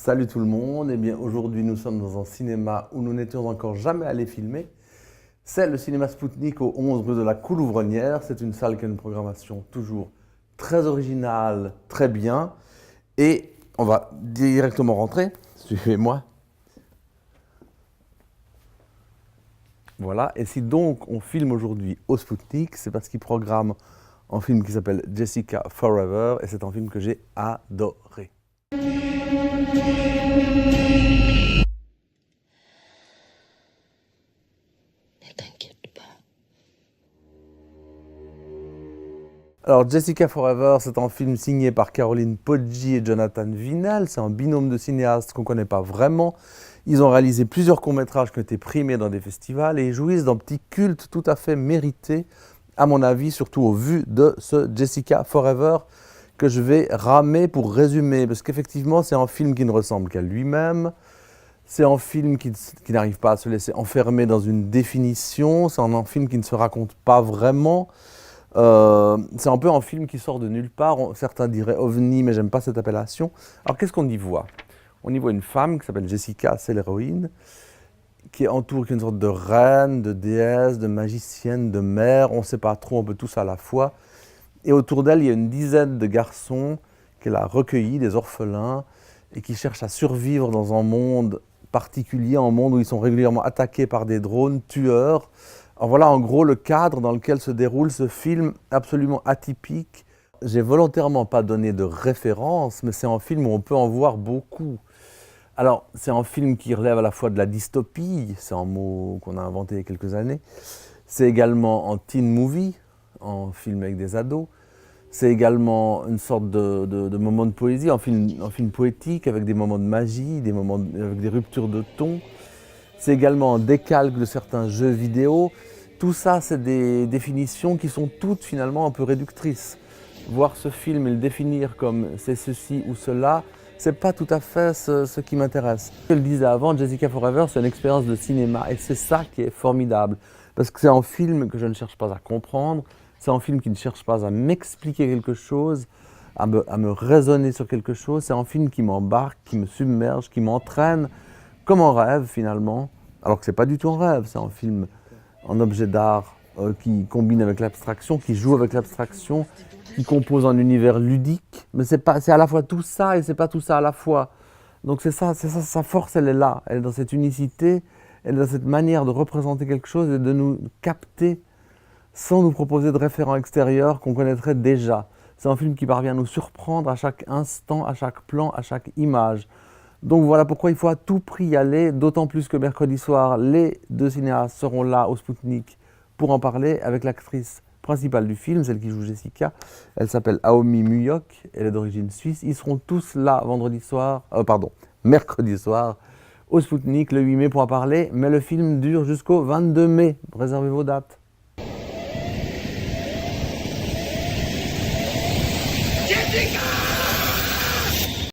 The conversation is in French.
Salut tout le monde, eh bien aujourd'hui nous sommes dans un cinéma où nous n'étions encore jamais allés filmer. C'est le cinéma Spoutnik au 11 rue de la Coulouvronnière. C'est une salle qui a une programmation toujours très originale, très bien. Et on va directement rentrer, suivez-moi. Voilà, et si donc on filme aujourd'hui au Spoutnik, c'est parce qu'ils programment un film qui s'appelle Jessica Forever, et c'est un film que j'ai adoré. Ne t'inquiète pas. Alors Jessica Forever, c'est un film signé par Caroline Poggi et Jonathan Vinel. C'est un binôme de cinéastes qu'on ne connaît pas vraiment. Ils ont réalisé plusieurs courts-métrages qui ont été primés dans des festivals et ils jouissent d'un petit culte tout à fait mérité, à mon avis, surtout au vu de ce Jessica Forever que je vais ramer pour résumer. Parce qu'effectivement, c'est un film qui ne ressemble qu'à lui-même. C'est un film qui n'arrive pas à se laisser enfermer dans une définition. C'est un film qui ne se raconte pas vraiment. C'est un peu un film qui sort de nulle part. Certains diraient ovni, mais j'aime pas cette appellation. Alors qu'est-ce qu'on y voit? On y voit une femme qui s'appelle Jessica, c'est l'héroïne, qui est entourée d'une sorte de reine, de déesse, de magicienne, de mère. On ne sait pas trop, un peu tous à la fois. Et autour d'elle, il y a une dizaine de garçons qu'elle a recueillis, des orphelins, et qui cherchent à survivre dans un monde particulier, un monde où ils sont régulièrement attaqués par des drones tueurs. Alors voilà en gros le cadre dans lequel se déroule ce film absolument atypique. J'ai volontairement pas donné de référence, mais c'est un film où on peut en voir beaucoup. Alors c'est un film qui relève à la fois de la dystopie, c'est un mot qu'on a inventé il y a quelques années. C'est également un teen movie, un film avec des ados. C'est également une sorte de moment de poésie, un film poétique avec des moments de magie, avec des ruptures de ton. C'est également un décalque de certains jeux vidéo. Tout ça, c'est des définitions qui sont toutes finalement un peu réductrices. Voir ce film et le définir comme c'est ceci ou cela, c'est pas tout à fait ce qui m'intéresse. Je le disais avant, Jessica Forever, c'est une expérience de cinéma et c'est ça qui est formidable. Parce que c'est un film que je ne cherche pas à comprendre, c'est un film qui ne cherche pas à m'expliquer quelque chose, à me raisonner sur quelque chose. C'est un film qui m'embarque, qui me submerge, qui m'entraîne, comme un rêve finalement. Alors que c'est pas du tout un rêve, c'est un film, un objet d'art qui combine avec l'abstraction, qui joue avec l'abstraction, qui compose un univers ludique. Mais c'est à la fois tout ça et c'est pas tout ça à la fois. Donc c'est ça, sa force, elle est là. Elle est dans cette unicité, elle est dans cette manière de représenter quelque chose et de nous capter sans nous proposer de référents extérieurs qu'on connaîtrait déjà. C'est un film qui parvient à nous surprendre à chaque instant, à chaque plan, à chaque image. Donc voilà pourquoi il faut à tout prix y aller, d'autant plus que mercredi soir, les deux cinéastes seront là au Spoutnik pour en parler avec l'actrice principale du film, celle qui joue Jessica. Elle s'appelle Aomi Muyok, elle est d'origine suisse. Ils seront tous là mercredi soir au Spoutnik le 8 mai pour en parler, mais le film dure jusqu'au 22 mai. Réservez vos dates.